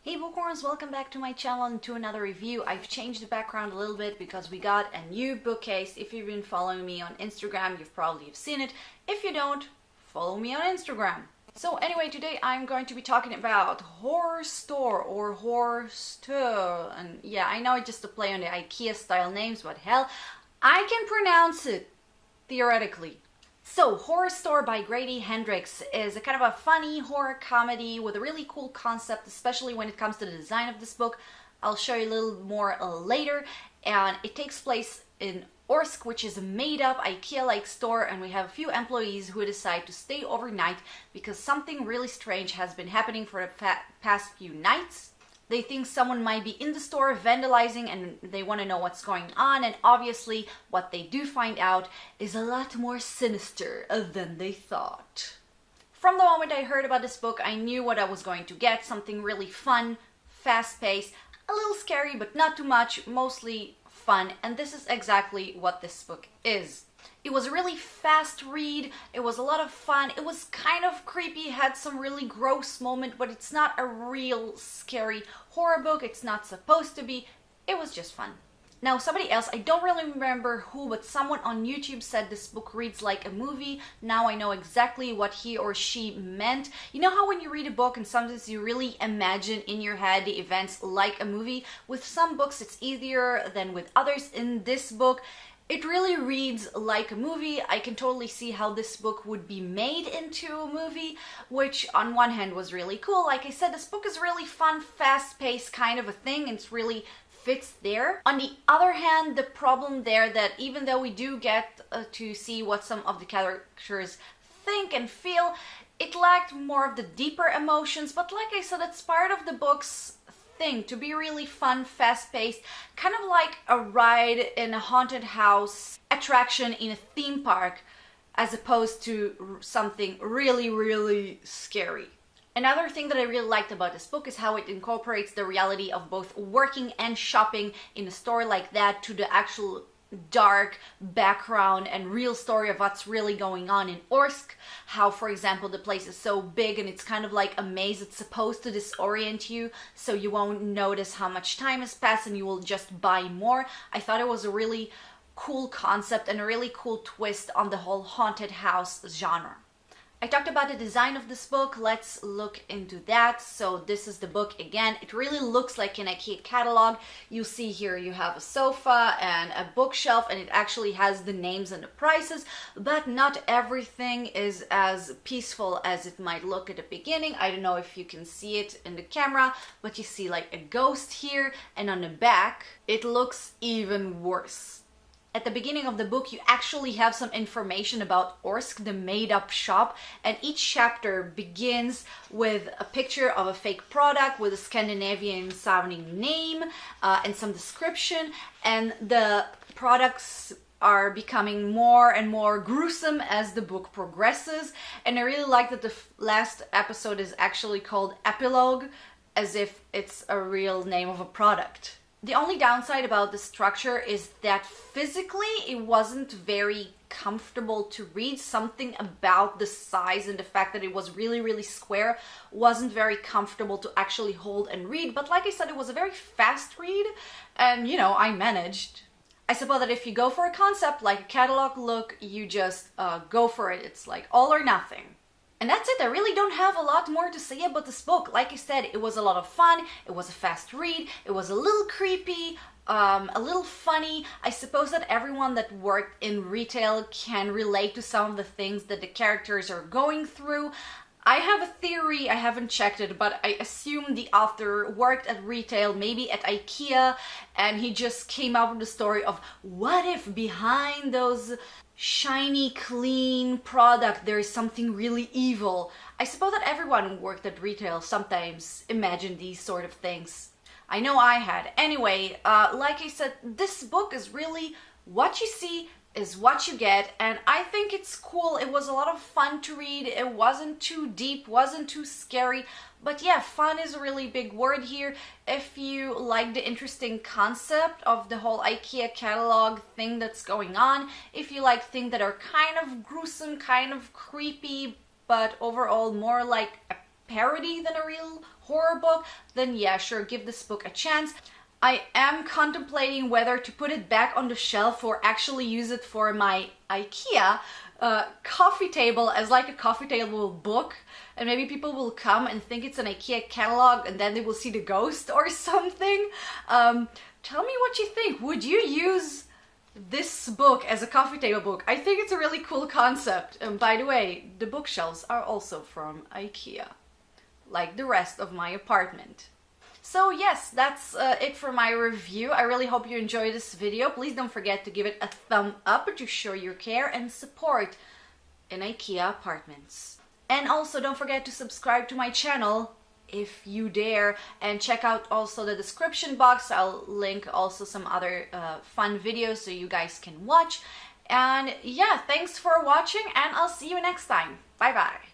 Hey Bookworms, welcome back to my channel and to another review. I've changed the background a little bit because we got a new bookcase. If you've been following me on Instagram, you've probably seen it. If you don't, follow me on Instagram. So anyway, today I'm going to be talking about Horrorstör or Horrorstör. And yeah, I know it's just a play on the IKEA style names, but hell, I can pronounce it, theoretically. So, Horrorstör by Grady Hendrix is a kind of a funny horror comedy with a really cool concept, especially when it comes to the design of this book. I'll show you a little more later. And it takes place in Orsk, which is a made-up IKEA-like store, and we have a few employees who decide to stay overnight because something really strange has been happening for the past few nights. They think someone might be in the store vandalizing and they want to know what's going on, and obviously what they do find out is a lot more sinister than they thought. From the moment I heard about this book, I knew what I was going to get, something really fun, fast-paced, a little scary but not too much, mostly fun, and this is exactly what this book is. It was a really fast read, it was a lot of fun, it was kind of creepy, had some really gross moments, but it's not a real scary horror book, it's not supposed to be, it was just fun. Now somebody else, I don't really remember who, but someone on YouTube said this book reads like a movie. Now I know exactly what he or she meant. You know how when you read a book and sometimes you really imagine in your head the events like a movie? With some books it's easier than with others. In this book, it really reads like a movie. I can totally see how this book would be made into a movie, which on one hand was really cool. Like I said, this book is really fun, fast-paced kind of a thing. It's really fits there. On the other hand, the problem there that even though we do get to see what some of the characters think and feel, it lacked more of the deeper emotions. But like I said, it's part of the book's thing to be really fun, fast-paced, kind of like a ride in a haunted house attraction in a theme park, as opposed to something really scary. Another thing that I really liked about this book is how it incorporates the reality of both working and shopping in a store like that to the actual dark background and real story of what's really going on in Orsk. How, for example, the place is so big and it's kind of like a maze. It's supposed to disorient you so you won't notice how much time has passed and you will just buy more. I thought it was a really cool concept and a really cool twist on the whole haunted house genre. I talked about the design of this book. Let's look into that. So this is the book again. It really looks like an IKEA catalog. You see here you have a sofa and a bookshelf, and it actually has the names and the prices, but not everything is as peaceful as it might look at the beginning. I don't know if you can see it in the camera, but you see like a ghost here, and on the back it looks even worse. At the beginning of the book, you actually have some information about Orsk, the made-up shop, and each chapter begins with a picture of a fake product with a Scandinavian-sounding name and some description, and the products are becoming more and more gruesome as the book progresses. And I really like that the last episode is actually called Epilogue, as if it's a real name of a product. The only downside about the structure is that physically it wasn't very comfortable to read. Something about the size and the fact that it was really square wasn't very comfortable to actually hold and read. But like I said, it was a very fast read and, you know, I managed. I suppose that if you go for a concept like a catalog look, you just go for it. It's like all or nothing. And that's it. I really don't have a lot more to say about this book. Like I said, it was a lot of fun, it was a fast read, it was a little creepy, a little funny. I suppose that everyone that worked in retail can relate to some of the things that the characters are going through. I have a theory, I haven't checked it, but I assume the author worked at retail, maybe at IKEA, and he just came up with the story of what if behind those shiny, clean product there is something really evil. I suppose that everyone who worked at retail sometimes imagined these sort of things. I know I had. Anyway, like I said, this book is really what you see is what you get, and I think it's cool. It was a lot of fun to read. It wasn't too deep, wasn't too scary, but yeah, fun is a really big word here. If you like the interesting concept of the whole IKEA catalog thing that's going on, if you like things that are kind of gruesome, kind of creepy, but overall more like a parody than a real horror book, then yeah, sure, give this book a chance. I am contemplating whether to put it back on the shelf or actually use it for my IKEA coffee table as like a coffee table book, and maybe people will come and think it's an IKEA catalog and then they will see the ghost or something. Tell me what you think. Would you use this book as a coffee table book? I think it's a really cool concept. And by the way, the bookshelves are also from IKEA, like the rest of my apartment. So yes, that's it for my review. I really hope you enjoyed this video. Please don't forget to give it a thumb up to show your care and support in IKEA apartments. And also don't forget to subscribe to my channel if you dare, and check out also the description box. I'll link also some other fun videos so you guys can watch. And yeah, thanks for watching, and I'll see you next time. Bye bye.